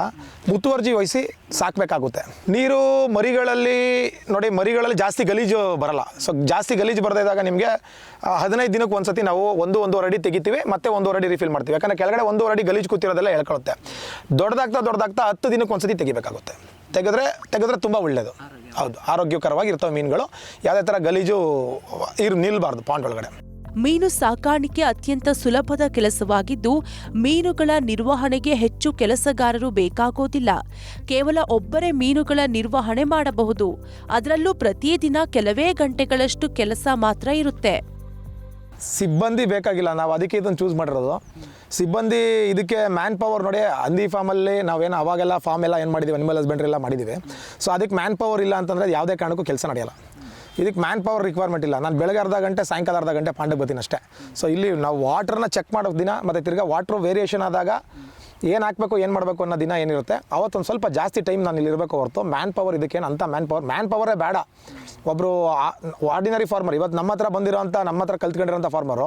ಮುತುವರ್ಜಿ ವಹಿಸಿ ಸಾಕಬೇಕಾಗುತ್ತೆ. ನೀರು ಮರಿಗಳಲ್ಲಿ ನೋಡಿ, ಮರಿಗಳಲ್ಲಿ ಜಾಸ್ತಿ ಗಲೀಜು ಬರಲ್ಲ. ಸೊ ಜಾಸ್ತಿ ಗಲೀಜು ಬರದಿದ್ದಾಗ ನಿಮಗೆ 15 ದಿನಕ್ಕೆ ಒಂದ್ಸತಿ ನಾವು 1.5 ಅಡಿ ತೆಗಿತೀವಿ, ಮತ್ತೆ 1.5 ಅಡಿ ರಿಫಿಲ್ ಮಾಡ್ತೀವಿ. ಯಾಕಂದರೆ ಕೆಳಗಡೆ 1.5 ಅಡಿ ಗಲೀಜು ಕೂತಿರೋದೆಲ್ಲ ಹೇಳ್ಕೊಳ್ಳುತ್ತೆ. ದೊಡ್ಡದಾಗ್ತಾ 10 ದಿನಕ್ಕೆ ಒಂದ್ಸತಿ ತೆಗಿಬೇಕಾಗುತ್ತೆ. ತೆಗೆದ್ರೆ ತುಂಬ ಒಳ್ಳೆಯದು. ಹೌದು, ಆರೋಗ್ಯಕರವಾಗಿ ಇರ್ತವೆ ಮೀನುಗಳು. ಯಾವುದೇ ಥರ ಗಲೀಜು ನಿಲ್ಬಾರ್ದು ಪಾಂಡ್ ಒಳಗಡೆ. ಮೀನು ಸಾಕಾಣಿಕೆ ಅತ್ಯಂತ ಸುಲಭದ ಕೆಲಸವಾಗಿದ್ದು ಮೀನುಗಳ ನಿರ್ವಹಣೆಗೆ ಹೆಚ್ಚು ಕೆಲಸಗಾರರು ಬೇಕಾಗೋದಿಲ್ಲ. ಕೇವಲ ಒಬ್ಬರೇ ಮೀನುಗಳ ನಿರ್ವಹಣೆ ಮಾಡಬಹುದು. ಅದರಲ್ಲೂ ಪ್ರತಿದಿನ ಕೆಲವೇ ಗಂಟೆಗಳಷ್ಟು ಕೆಲಸ ಮಾತ್ರ ಇರುತ್ತೆ. ಸಿಬ್ಬಂದಿ ಬೇಕಾಗಿಲ್ಲ, ನಾವು ಅದಕ್ಕೆ ಇದನ್ನು ಚೂಸ್ ಮಾಡಿರೋದು. ಸಿಬ್ಬಂದಿ ಇದಕ್ಕೆ ಮ್ಯಾನ್ ಪವರ್ ನೋಡಿ, ಹಂದಿ ಫಾರ್ಮಲ್ಲಿ ನಾವೇನು ಅವಾಗೆಲ್ಲ ಫಾರ್ಮ್ ಎಲ್ಲ ಏನು ಮಾಡಿದ್ದೀವಿ, ಅನಿಮಲ್ ಹಸ್ಬೆಂಡ್ರಿ ಎಲ್ಲ ಮಾಡಿದ್ದೀವಿ. ಸೊ ಅದಕ್ಕೆ ಮ್ಯಾನ್ ಪವರ್ ಇಲ್ಲ ಅಂತಂದರೆ ಯಾವುದೇ ಕಾರಣಕ್ಕೂ ಕೆಲಸ ನಡೆಯಲ್ಲ. ಇದಕ್ಕೆ ಮ್ಯಾನ್ ಪವರ್ ರಿಕ್ವೈರ್ಮೆಂಟ್ ಇಲ್ಲ. ನಾನು ಬೆಳಗ್ಗೆ ಅರ್ಧ ಗಂಟೆ, ಸಾಯಂಕಾಲ ಅರ್ಧ ಗಂಟೆ ಪಾಂಡಕ್ಕೆ ಬರ್ತೀನಿ ಅಷ್ಟೇ. ಸೊ ಇಲ್ಲಿ ನಾವು ವಾಟ್ರನ್ನ ಚೆಕ್ ಮಾಡೋ ದಿನ ಮತ್ತು ತಿರ್ಗಾ ವಾಟ್ರು ವೇರಿಯೇಷನ್ ಆದಾಗ ಏನು ಹಾಕಬೇಕು, ಏನು ಮಾಡಬೇಕು ಅನ್ನೋ ದಿನ ಏನಿರುತ್ತೆ, ಅವತ್ತೊಂದು ಸ್ವಲ್ಪ ಜಾಸ್ತಿ ಟೈಮ್ ನಾನು ಇಲ್ಲಿ ಇರಬೇಕು ಹೊರತು ಮ್ಯಾನ್ ಪವರ್ ಇದಕ್ಕೇನು ಅಂತ ಮ್ಯಾನ್ ಪವರೇ ಬೇಡ. ಒಬ್ಬರು ಆರ್ಡಿನರಿ ಫಾರ್ಮರ್, ಇವತ್ತು ನಮ್ಮ ಹತ್ರ ಬಂದಿರೋಂಥ, ನಮ್ಮ ಹತ್ರ ಕಲ್ತ್ಕೊಂಡಿರೋಂಥ ಫಾರ್ಮರು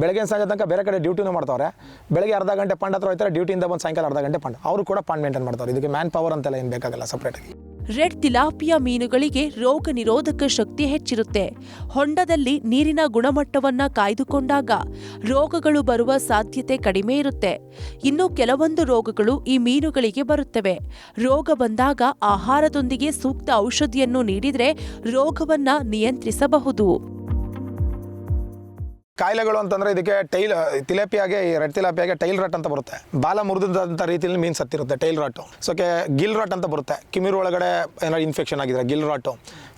ಬೆಳಗ್ಗೆ ಸಂಜೆ ತನಕ ಬೇರೆ ಕಡೆ ಡ್ಯೂಟಿನೂ ಮಾಡ್ತಾರೆ. ಬೆಳಗ್ಗೆ ಅರ್ಧ ಗಂಟೆ ಪಾಂಡ್ ಹತ್ರ ಹೋಗ್ತಾರೆ, ಡ್ಯೂಟಿಯಿಂದ ಬಂದು ಸಾಯಂಕಾಲ ಅರ್ಧ ಗಂಟೆ ಪಾಂಡ್, ಅವರು ಕೂಡ ಪಾಂಡ್ ಮೇಂಟೈನ್ ಮಾಡ್ತಾರೆ. ಇದಕ್ಕೆ ಮ್ಯಾನ್ ಪವರ್ ಅಂತೆಲ್ಲ ಏನು ಬೇಕಾಗಲ್ಲ ಸಪ್ರೇಟಾಗಿ. ರೆಡ್ ತಿಲಾಪಿಯಾ ಮೀನುಗಳಿಗೆ ರೋಗ ನಿರೋಧಕ ಶಕ್ತಿ ಹೆಚ್ಚಿರುತ್ತೆ. ಹೊಂಡದಲ್ಲಿ ನೀರಿನ ಗುಣಮಟ್ಟವನ್ನ ಕಾಯ್ದುಕೊಂಡಾಗ ರೋಗಗಳು ಬರುವ ಸಾಧ್ಯತೆ ಕಡಿಮೆ ಇರುತ್ತೆ. ಇನ್ನು ಕೆಲವೊಂದು ರೋಗಗಳು ಈ ಮೀನುಗಳಿಗೆ ಬರುತ್ತವೆ. ರೋಗ ಬಂದಾಗ ಆಹಾರದೊಂದಿಗೆ ಸೂಕ್ತ ಔಷಧಿಯನ್ನು ನೀಡಿದ್ರೆ ರೋಗವನ್ನ ನಿಯಂತ್ರಿಸಬಹುದು. ಕಾಯಿಲೆಗಳು ಅಂತಂದರೆ ಇದಕ್ಕೆ ತಿಲಾಪಿಯಾಗೆ, ರೆಡ್ ತಿಲಾಪಿಯಾಗೆ ಟೈಲ್ ರಾಟ್ ಅಂತ ಬರುತ್ತೆ. ಬಾಲ ಮುರಿದಂಥ ರೀತಿಯಲ್ಲಿ ಮೀನು ಸತ್ತಿರುತ್ತೆ, ಟೈಲ್ ರಾಟು. ಸೋಕೆ ಗಿಲ್ ರಾಟ್ ಅಂತ ಬರುತ್ತೆ, ಕಿಮಿರು ಒಳಗಡೆ ಏನಾದ್ರು ಇನ್ಫೆಕ್ಷನ್ ಆಗಿದ್ರೆ ಗಿಲ್ ರಾಟು.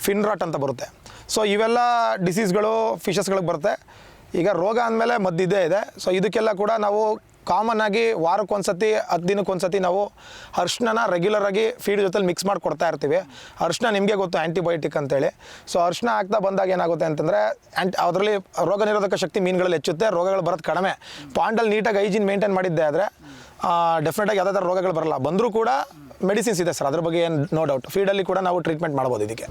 ಫಿನ್ ರಾಟ್ ಅಂತ ಬರುತ್ತೆ. ಸೊ ಇವೆಲ್ಲ ಡಿಸೀಸ್ಗಳು ಫಿಶಸ್ಗಳಿಗೆ ಬರುತ್ತೆ. ಈಗ ರೋಗ ಅಂದಮೇಲೆ ಮದ್ದಿದ್ದೇ ಇದೆ. ಸೊ ಇದಕ್ಕೆಲ್ಲ ಕೂಡ ನಾವು ಕಾಮನ್ ಆಗಿ ವಾರಕ್ಕೊಂದ್ಸತಿ, 10 ದಿನಕ್ಕೊಂದ್ಸತಿ ನಾವು ಅರ್ಶಿನ ರೆಗ್ಯುಲರ್ ಆಗಿ ಫೀಡ್ ಜೊತೆಲಿ ಮಿಕ್ಸ್ ಮಾಡಿ ಕೊಡ್ತಾ ಇರ್ತೀವಿ. ಅರ್ಶಿನ ನಿಮಗೆ ಗೊತ್ತು, ಆ್ಯಂಟಿಬಯೋಟಿಕ್ ಅಂತೇಳಿ. ಸೊ ಅರ್ಶಿನ ಹಾಕ್ತಾ ಬಂದಾಗ ಏನಾಗುತ್ತೆ ಅಂತಂದರೆ ಅದರಲ್ಲಿ ರೋಗ ನಿರೋಧಕ ಶಕ್ತಿ ಮೀನುಗಳಲ್ಲಿ ಹೆಚ್ಚುತ್ತೆ, ರೋಗಗಳು ಬರೋದು ಕಡಿಮೆ. ಪಾಂಡಲ್ಲಿ ನೀಟಾಗಿ ಹೈಜೀನ್ ಮೇಂಟೈನ್ ಮಾಡಿದ್ದೆ ಆದರೆ ಡೆಫಿನೆಟಾಗಿ ಯಾವುದೇ ಥರ ರೋಗಗಳು ಬರಲ್ಲ. ಬಂದರೂ ಕೂಡ ಮೆಡಿಸಿನ್ಸ್ ಇದೆ ಸರ್, ಅದ್ರ ಬಗ್ಗೆ ಏನು ನೋ ಡೌಟ್. ಫೀಡಲ್ಲಿ ಕೂಡ ನಾವು ಟ್ರೀಟ್ಮೆಂಟ್ ಮಾಡ್ಬೋದು ಇದಕ್ಕೆ.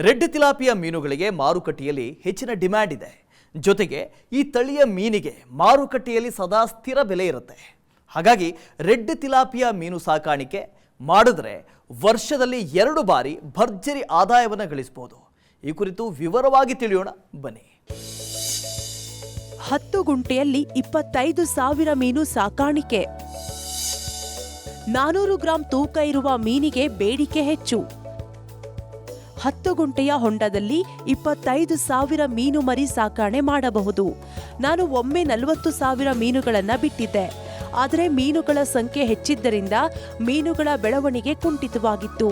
ರೆಡ್ ತಿಲಾಪಿಯಾ ಮೀನುಗಳಿಗೆ ಮಾರುಕಟ್ಟೆಯಲ್ಲಿ ಹೆಚ್ಚಿನ ಡಿಮ್ಯಾಂಡ್ ಇದೆ. ಜೊತೆಗೆ ಈ ತಳಿಯ ಮೀನಿಗೆ ಮಾರುಕಟ್ಟೆಯಲ್ಲಿ ಸದಾ ಸ್ಥಿರ ಬೆಲೆ ಇರುತ್ತೆ. ಹಾಗಾಗಿ ರೆಡ್ ತಿಲಾಪಿಯಾ ಮೀನು ಸಾಕಾಣಿಕೆ ಮಾಡಿದ್ರೆ ವರ್ಷದಲ್ಲಿ 2 ಬಾರಿ ಭರ್ಜರಿ ಆದಾಯವನ್ನು ಗಳಿಸಬಹುದು. ಈ ಕುರಿತು ವಿವರವಾಗಿ ತಿಳಿಯೋಣ ಬನ್ನಿ. 10 ಗುಂಟೆಯಲ್ಲಿ 25,000 ಮೀನು ಸಾಕಾಣಿಕೆ. 400 ಗ್ರಾಂ ತೂಕ ಇರುವ ಮೀನಿಗೆ ಬೇಡಿಕೆ ಹೆಚ್ಚು. 10 ಗುಂಟೆಯ ಹೊಂಡದಲ್ಲಿ 25,000 ಮೀನು ಮರಿ ಸಾಕಣೆ ಮಾಡಬಹುದು. ನಾನು ಒಮ್ಮೆ 40,000 ಮೀನುಗಳನ್ನು ಬಿಟ್ಟಿದ್ದೆ. ಆದರೆ ಮೀನುಗಳ ಸಂಖ್ಯೆ ಹೆಚ್ಚಿದ್ದರಿಂದ ಮೀನುಗಳ ಬೆಳವಣಿಗೆ ಕುಂಠಿತವಾಗಿತ್ತು.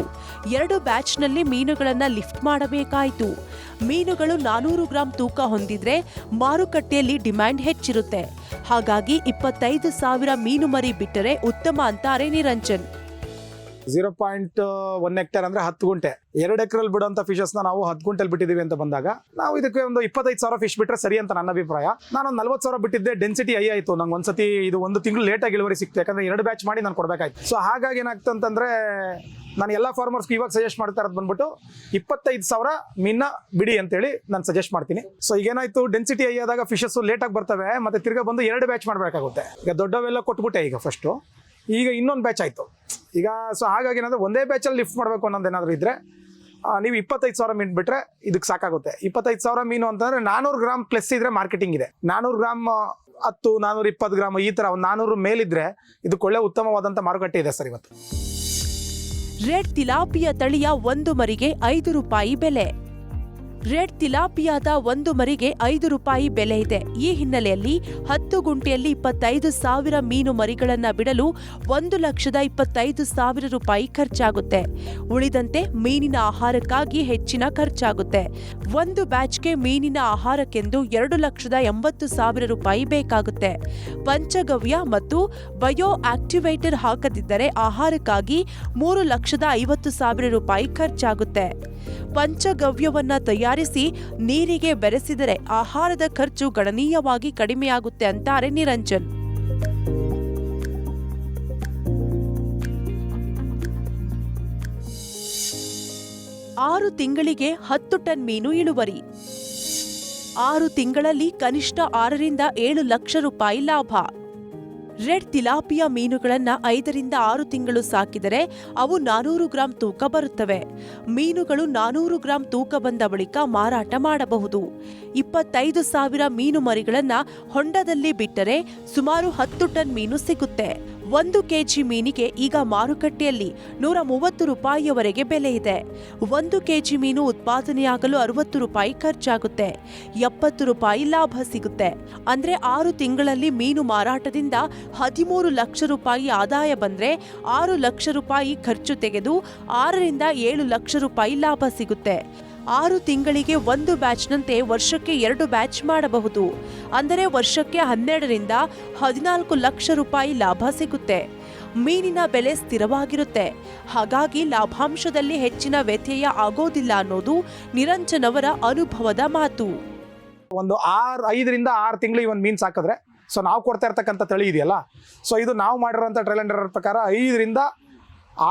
2 ಬ್ಯಾಚ್ನಲ್ಲಿ ಮೀನುಗಳನ್ನು ಲಿಫ್ಟ್ ಮಾಡಬೇಕಾಯಿತು. ಮೀನುಗಳು 400 ಗ್ರಾಂ ತೂಕ ಹೊಂದಿದ್ರೆ ಮಾರುಕಟ್ಟೆಯಲ್ಲಿ ಡಿಮ್ಯಾಂಡ್ ಹೆಚ್ಚಿರುತ್ತೆ. ಹಾಗಾಗಿ 25,000 ಮೀನು ಮರಿ ಬಿಟ್ಟರೆ ಉತ್ತಮ ಅಂತಾರೆ ನಿರಂಜನ್. 0.1 ಹೆಕ್ಟೇರ್ ಅಂದ್ರೆ 10 ಗುಂಟೆ, 2 ಎಕರೆಲ್ಲಿ ಬಿಡುವಂತ ಫಿಶಸ್ ನಾವು 10 ಗುಂಟೆಲ್ ಬಿಟ್ಟಿದೀವಿ ಅಂತ ಬಂದಾಗ ನಾವು ಇದಕ್ಕೆ ಒಂದು 25,000 ಫಿಶ್ ಬಿಟ್ರೆ ಸರಿ ಅಂತ ನನ್ನ ಅಭಿಪ್ರಾಯ. ನಾನು 40,000 ಬಿಟ್ಟಿದ್ದೆ, ಡೆನ್ಸಿಟಿ ಹೈ ಆಯ್ತು. ನಂಗೆ ಒಂದ್ಸತಿ ಇದು 1 ತಿಂಗಳು ಲೇಟ್ ಆಗಿ ಇಳುವರಿ ಸಿಕ್ತು, ಯಾಕಂದ್ರೆ 2 ಬ್ಯಾಚ್ ಮಾಡಿ ನಾನು ಕೊಡಬೇಕಾಯ್ತು. ಸೊ ಹಾಗಾಗಿ ಏನಾಗ್ತು ಅಂತಂದ್ರೆ ನಾನು ಎಲ್ಲ ಫಾರ್ಮರ್ಸ್ಗೆ ಇವಾಗ ಸಜೆಸ್ಟ್ ಮಾಡ್ತಾ ಇರೋದು ಬಂದ್ಬಿಟ್ಟು 25,000 ಮೀನ ಬಿಡಿ ಅಂತೇಳಿ ನಾನು ಸಜೆಸ್ಟ್ ಮಾಡ್ತೀನಿ. ಸೊ ಈಗೇನಾಯ್ತು, ಡೆನ್ಸಿಟಿ ಹೈ ಆದಾಗ ಫಿಶಸ್ ಲೇಟ್ ಆಗಿ ಬರ್ತವೆ, ಮತ್ತೆ ತಿರ್ಗಾ ಬಂದು 2 ಬ್ಯಾಚ್ ಮಾಡಬೇಕಾಗುತ್ತೆ. ಈಗ ದೊಡ್ಡವೆಲ್ಲ ಕೊಟ್ಬಿಟ್ಟೆ ಈಗ ಫಸ್ಟು, ಈಗ ಇನ್ನೊಂದು ಬ್ಯಾಚ್ ಆಯಿತು ಈಗ. ಸೊ ಹಾಗಾಗಿ ಏನಂದ್ರೆ ಒಂದೇ ಬ್ಯಾಚಲ್ಲಿ ಲಿಫ್ಟ್ ಮಾಡಬೇಕು ಅನ್ನೋದೇನಾದರೂ ಇದ್ರೆ ನೀವು 25,000 ಮೀನು ಬಿಟ್ರೆ ಇದಕ್ಕೆ ಸಾಕಾಗುತ್ತೆ. 25,000 ಮೀನು ಅಂತಂದ್ರೆ 400 ಗ್ರಾಮ್ ಪ್ಲಸ್ ಇದ್ರೆ ಮಾರ್ಕೆಟಿಂಗ್ ಇದೆ. 400 ಗ್ರಾಮ್ 10, 420 ಗ್ರಾಮ್ ಈ ತರ ಒಂದು 400 ಮೇಲಿದ್ರೆ ಇದಕ್ಕೆ ಒಳ್ಳೆ ಉತ್ತಮವಾದಂಥ ಮಾರುಕಟ್ಟೆ ಇದೆ ಸರ್ ಇವತ್ತು. ರೆಡ್ ತಿಲಾಪಿಯಾ ತಳಿಯ 1 ಮರಿಗೆ 5 ರೂಪಾಯಿ ಬೆಲೆ. ರೆಡ್ ತಿಲಾಪಿಯಾದ 1 ಮರಿಗೆ 5 ರೂಪಾಯಿ ಬೆಲೆ ಇದೆ. ಈ ಹಿನ್ನೆಲೆಯಲ್ಲಿ 10 ಗುಂಟೆಯಲ್ಲಿ 25,000 ಮೀನು ಮರಿಗಳನ್ನ ಬಿಡಲು 1,25,000 ರೂಪಾಯಿ ಖರ್ಚಾಗುತ್ತೆ. ಉಳಿದಂತೆ ಮೀನಿನ ಆಹಾರಕ್ಕಾಗಿ ಹೆಚ್ಚಿನ ಖರ್ಚಾಗುತ್ತೆ. 1 ಬ್ಯಾಚ್ಗೆ ಮೀನಿನ ಆಹಾರಕ್ಕೆಂದು 2,80,000 ರೂಪಾಯಿ ಬೇಕಾಗುತ್ತೆ. ಪಂಚಗವ್ಯ ಮತ್ತು ಬಯೋ ಆಕ್ಟಿವೇಟರ್ ಹಾಕದಿದ್ದರೆ ಆಹಾರಕ್ಕಾಗಿ 3,50,000 ರೂಪಾಯಿ ಖರ್ಚಾಗುತ್ತೆ. ಪಂಚಗವ್ಯವನ್ನ ತಯಾರಿಸಿ ನೀರಿಗೆ ಬೆರೆಸಿದರೆ ಆಹಾರದ ಖರ್ಚು ಗಣನೀಯವಾಗಿ ಕಡಿಮೆಯಾಗುತ್ತೆ ಅಂತಾರೆ ನಿರಂಜನ್. ಆರು ತಿಂಗಳಿಗೆ 10 ಟನ್ ಮೀನು ಇಳುವರಿ. 6 ತಿಂಗಳಲ್ಲಿ ಕನಿಷ್ಠ 6 ರಿಂದ 7 ಲಕ್ಷ ರೂಪಾಯಿ ಲಾಭ. ರೆಡ್ ತಿಲಾಪಿಯಾ ಮೀನುಗಳನ್ನ 5 ರಿಂದ 6 ತಿಂಗಳು ಸಾಕಿದರೆ ಅವು 400 ಗ್ರಾಂ ತೂಕ ಬರುತ್ತವೆ. ಮೀನುಗಳು 400 ಗ್ರಾಂ ತೂಕ ಬಂದ ಬಳಿಕ ಮಾರಾಟ ಮಾಡಬಹುದು. 25,000 ಮೀನು ಮರಿಗಳನ್ನ ಹೊಂಡದಲ್ಲಿ ಬಿಟ್ಟರೆ ಸುಮಾರು 10 ಟನ್ ಮೀನು ಸಿಗುತ್ತೆ. 1 ಕೆಜಿ ಮೀನಿಗೆ ಈಗ ಮಾರುಕಟ್ಟೆಯಲ್ಲಿ 130 ರೂಪಾಯಿಯವರೆಗೆ ಬೆಲೆ ಇದೆ. 1 ಕೆಜಿ ಮೀನು ಉತ್ಪಾದನೆಯಾಗಲು 60 ರೂಪಾಯಿ ಖರ್ಚಾಗುತ್ತೆ. 70 ರೂಪಾಯಿ ಲಾಭ ಸಿಗುತ್ತೆ. ಅಂದ್ರೆ 6 ತಿಂಗಳಲ್ಲಿ ಮೀನು ಮಾರಾಟದಿಂದ 13 ಲಕ್ಷ ರೂಪಾಯಿ ಆದಾಯ ಬಂದ್ರೆ 6 ಲಕ್ಷ ರೂಪಾಯಿ ಖರ್ಚು ತೆಗೆದು 6 ರಿಂದ 7 ಲಕ್ಷ ರೂಪಾಯಿ ಲಾಭ ಸಿಗುತ್ತೆ. 6 ತಿಂಗಳಿಗೆ 1 ಬ್ಯಾಚ್ನಂತೆ ವರ್ಷಕ್ಕೆ 2 ಬ್ಯಾಚ್ ಮಾಡಬಹುದು. ಅಂದರೆ ವರ್ಷಕ್ಕೆ 12 ರಿಂದ 14 ಲಕ್ಷ ರೂಪಾಯಿ ಲಾಭ ಸಿಗುತ್ತೆ. ಮೀನಿನ ಬೆಲೆ ಸ್ಥಿರವಾಗಿರುತ್ತೆ. ಹಾಗಾಗಿ ಲಾಭಾಂಶದಲ್ಲಿ ಹೆಚ್ಚಿನ ವ್ಯತ್ಯಯ ಆಗೋದಿಲ್ಲ ಅನ್ನೋದು ನಿರಂಜನ್ ಅವರ ಅನುಭವದ ಮಾತು. ಒಂದು 5 ರಿಂದ 6 ತಿಂಗಳು ಈ ಒಂದು ಮೀನು ಸಾಕಿದ್ರೆ, ಸೊ ನಾವು ಕೊಡ್ತಾ ಇರ್ತಕ್ಕಂಥ ತಳಿ ಇದೆಯಲ್ಲ, ಸೊ ಇದು ನಾವು ಮಾಡಿರೋಂಥ ಟ್ರಯಲ್ ಅಂಡ್ ಎರರ್ ಪ್ರಕಾರ 5 ರಿಂದ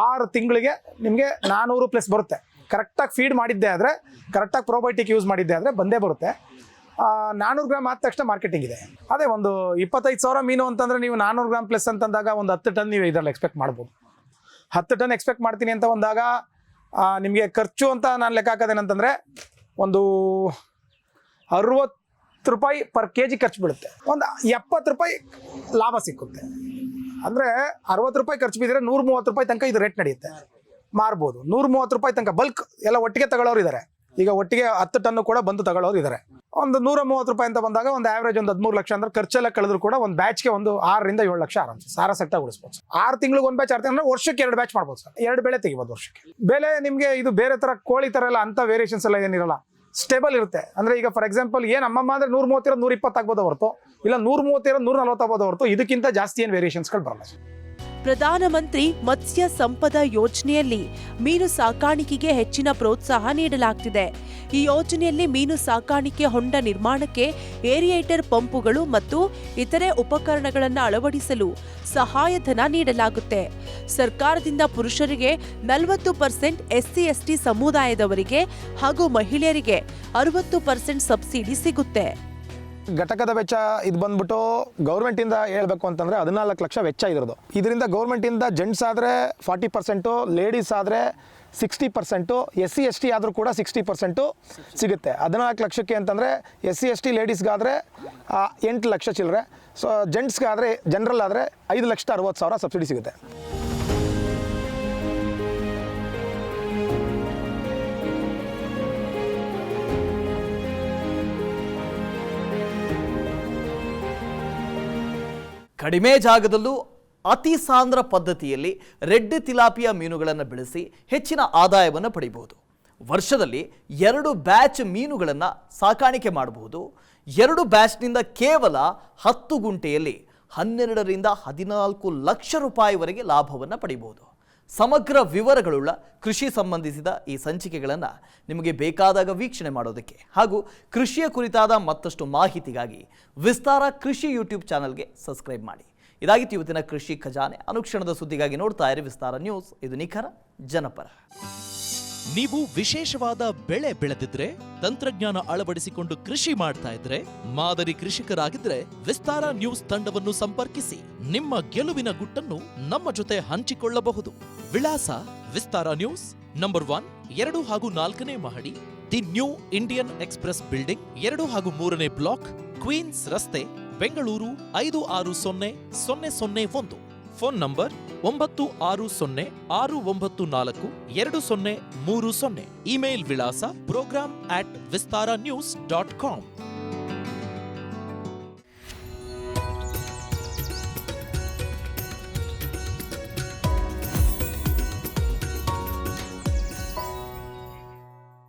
6 ತಿಂಗಳಿಗೆ ನಿಮಗೆ 400 ಪ್ಲಸ್ ಬರುತ್ತೆ. ಕರೆಕ್ಟಾಗಿ ಫೀಡ್ ಮಾಡಿದ್ದೆ ಆದರೆ, ಕರೆಕ್ಟಾಗಿ ಪ್ರೋಬಯೋಟಿಕ್ ಯೂಸ್ ಮಾಡಿದ್ದೆ ಆದರೆ ಬಂದೇ ಬರುತ್ತೆ. 400 ಗ್ರಾಮ್ ಆದ ತಕ್ಷಣ ಮಾರ್ಕೆಟಿಂಗ್ ಇದೆ. ಅದೇ ಒಂದು 25,000 ಮೀನು ಅಂತಂದರೆ ನೀವು 400 ಗ್ರಾಮ್ ಪ್ಲಸ್ ಅಂತಂದಾಗ ಒಂದು 10 ಟನ್ ನೀವು ಇದರಲ್ಲಿ ಎಕ್ಸ್ಪೆಕ್ಟ್ ಮಾಡ್ಬೋದು. 10 ಟನ್ ಎಕ್ಸ್ಪೆಕ್ಟ್ ಮಾಡ್ತೀನಿ ಅಂತ ಬಂದಾಗ ನಿಮಗೆ ಖರ್ಚು ಅಂತ ನಾನು ಲೆಕ್ಕ ಹಾಕೋದೇನಂತಂದರೆ ಒಂದು 60 ರೂಪಾಯಿ ಪರ್ ಕೆಜಿ ಖರ್ಚು ಬೀಳುತ್ತೆ. ಒಂದು 70 ರೂಪಾಯಿ ಲಾಭ ಸಿಕ್ಕುತ್ತೆ. ಅಂದರೆ 60 ರೂಪಾಯಿ ಖರ್ಚು ಬಿದ್ದರೆ 130 ರೂಪಾಯಿ ತನಕ ಇದು ರೇಟ್ ನಡೆಯುತ್ತೆ, ಮಾರ್ಬೋದು. 130 ರೂಪಾಯಿ ತನಕ ಬಲ್ಕ್ ಎಲ್ಲ ಒಟ್ಟಿಗೆ ತಗೊಳ್ಳೋರು ಇದ್ದಾರೆ. ಈಗ ಒಟ್ಟಿಗೆ 10 ಟನ್ನು ಕೂಡ ಬಂದು ತಗೊಳ್ಳೋರು ಇದ್ದಾರೆ. ಒಂದು 130 ರೂಪಾಯಿ ಅಂತ ಬಂದಾಗ ಒಂದು ಆವ್ರೇಜ್ ಒಂದು 13 ಲಕ್ಷ ಅಂದ್ರೆ ಖರ್ಚೆಲ್ಲ ಕಳೆದ್ರು ಕೂಡ ಒಂದು ಬ್ಯಾಚ್ಗೆ ಒಂದು 6 ರಿಂದ 7 ಲಕ್ಷ ಆರಾಮ್ಸೆ ಸಾರಸೆಟ್ಟಾಗಿ ಉಳಿಸ್ಬೋದು. 6 ತಿಂಗಳಿಗೆ 1 ಬ್ಯಾಚ್, 6 ತಿಂಗಳು ವರ್ಷಕ್ಕೆ 2 ಬ್ಯಾಚ್ ಮಾಡ್ಬೋದು ಸರ್. 2 ಬೆಳೆ ತೆಗಿಬೋದು ವರ್ಷಕ್ಕೆ. ಬೆಲೆ ನಿಮಗೆ ಇದು ಬೇರೆ ಥರ ಕೋಳಿ ಥರ ಎಲ್ಲ ಅಂಥ ವೇರಿಯೇಷನ್ಸ್ ಎಲ್ಲ ಏನಿರಲ್ಲ, ಸ್ಟೇಬಲ್ ಇರುತ್ತೆ. ಅಂದರೆ ಈಗ ಫಾರ್ ಎಕ್ಸಾಂಪಲ್ ಏನು ಅಮ್ಮಮ್ಮ ಅಂದರೆ 130 120 ಆಗ್ಬೋದು ಹೊರತು, ಇಲ್ಲ 130 140 ಆಗ್ಬೋದು ಹೊರತು, ಇದಕ್ಕಿಂತ ಜಾಸ್ತಿ ಏನು ವೇರಿಯೇಷನ್ಸ್ಗಳು ಬರಲ್ಲ. ಪ್ರಧಾನಮಂತ್ರಿ ಮತ್ಸ್ಯ ಸಂಪದ ಯೋಜನೆಯಲ್ಲಿ ಮೀನು ಸಾಕಾಣಿಕೆಗೆ ಹೆಚ್ಚಿನ ಪ್ರೋತ್ಸಾಹ ನೀಡಲಾಗ್ತಿದೆ. ಈ ಯೋಜನೆಯಲ್ಲಿ ಮೀನು ಸಾಕಾಣಿಕೆ ಹೊಂಡ ನಿರ್ಮಾಣಕ್ಕೆ ಏರಿಯೇಟರ್ ಪಂಪುಗಳು ಮತ್ತು ಇತರೆ ಉಪಕರಣಗಳನ್ನು ಅಳವಡಿಸಲು ಸಹಾಯಧನ ನೀಡಲಾಗುತ್ತೆ. ಸರ್ಕಾರದಿಂದ ಪುರುಷರಿಗೆ 40%, SC/ST ಸಮುದಾಯದವರಿಗೆ ಹಾಗೂ ಮಹಿಳೆಯರಿಗೆ 60% ಸಬ್ಸಿಡಿ ಸಿಗುತ್ತೆ. ಘಟಕದ ವೆಚ್ಚ ಇದು ಬಂದ್ಬಿಟ್ಟು ಗೌರ್ಮೆಂಟಿಂದ ಹೇಳ್ಬೇಕು ಅಂತಂದರೆ 14 ಲಕ್ಷ ವೆಚ್ಚ ಇದ್ರದ್ದು. ಇದರಿಂದ ಗೌರ್ಮೆಂಟಿಂದ ಜೆಂಟ್ಸ್ ಆದರೆ 40%, ಲೇಡೀಸ್ ಆದರೆ 60%, SC/ST ಆದರೂ ಕೂಡ 60% ಸಿಗುತ್ತೆ. 14 ಲಕ್ಷಕ್ಕೆ ಅಂತಂದರೆ SC/ST ಲೇಡೀಸ್ಗಾದರೆ 8 ಲಕ್ಷ ಚಿಲ್ಲರೆ, ಸೊ ಜೆಂಟ್ಸ್ಗಾದರೆ ಜನರಲ್ ಆದರೆ 5,60,000 ಸಬ್ಸಿಡಿ ಸಿಗುತ್ತೆ. ಕಡಿಮೆ ಜಾಗದಲ್ಲೂ ಅತಿ ಸಾಂದ್ರ ಪದ್ಧತಿಯಲ್ಲಿ ರೆಡ್ ತಿಲಾಪಿಯಾ ಮೀನುಗಳನ್ನು ಬೆಳೆಸಿ ಹೆಚ್ಚಿನ ಆದಾಯವನ್ನು ಪಡೆಯಬಹುದು. ವರ್ಷದಲ್ಲಿ 2 ಬ್ಯಾಚ್ ಮೀನುಗಳನ್ನು ಸಾಕಾಣಿಕೆ ಮಾಡಬಹುದು. 2 ಬ್ಯಾಚ್ನಿಂದ ಕೇವಲ 10 ಗುಂಟೆಯಲ್ಲಿ 12 ರಿಂದ 14 ಲಕ್ಷ ರೂಪಾಯಿವರೆಗೆ ಲಾಭವನ್ನು ಪಡೆಯಬಹುದು. ಸಮಗ್ರ ವಿವರಗಳುಳ್ಳ ಕೃಷಿ ಸಂಬಂಧಿಸಿದ ಈ ಸಂಚಿಕೆಗಳನ್ನು ನಿಮಗೆ ಬೇಕಾದಾಗ ವೀಕ್ಷಣೆ ಮಾಡೋದಕ್ಕೆ ಹಾಗೂ ಕೃಷಿಯ ಕುರಿತಾದ ಮತ್ತಷ್ಟು ಮಾಹಿತಿಗಾಗಿ ವಿಸ್ತಾರ ಕೃಷಿ ಯೂಟ್ಯೂಬ್ ಚಾನಲ್ಗೆ ಸಬ್ಸ್ಕ್ರೈಬ್ ಮಾಡಿ. ಇದಾಗಿತ್ತು ಇವತ್ತಿನ ಕೃಷಿ ಖಜಾನೆ. ಅನುಕ್ಷಣದ ಸುದ್ದಿಗಾಗಿ ನೋಡ್ತಾ ಇರಿ ವಿಸ್ತಾರ ನ್ಯೂಸ್. ಇದು ನಿಖರ ಜನಪರ. ನೀವು ವಿಶೇಷವಾದ ಬೆಳೆ ಬೆಳೆದಿದ್ರೆ, ತಂತ್ರಜ್ಞಾನ ಅಳವಡಿಸಿಕೊಂಡು ಕೃಷಿ ಮಾಡ್ತಾ ಇದ್ರೆ, ಮಾದರಿ ಕೃಷಿಕರಾಗಿದ್ರೆ ವಿಸ್ತಾರ ನ್ಯೂಸ್ ತಂಡವನ್ನು ಸಂಪರ್ಕಿಸಿ ನಿಮ್ಮ ಗೆಲುವಿನ ಗುಟ್ಟನ್ನು ನಮ್ಮ ಜೊತೆ ಹಂಚಿಕೊಳ್ಳಬಹುದು. ವಿಳಾಸ ವಿಸ್ತಾರ ನ್ಯೂಸ್, ನಂಬರ್ 1, 2 ಹಾಗೂ 4ನೇ ಮಹಡಿ, the new Indian express building, 2 ಹಾಗೂ 3ನೇ ಬ್ಲಾಕ್, ಕ್ವೀನ್ಸ್ ರಸ್ತೆ, ಬೆಂಗಳೂರು 560001. Phone number 9606942030. ಇಮೇಲ್ ವಿಳಾಸ program@vistaranews.com.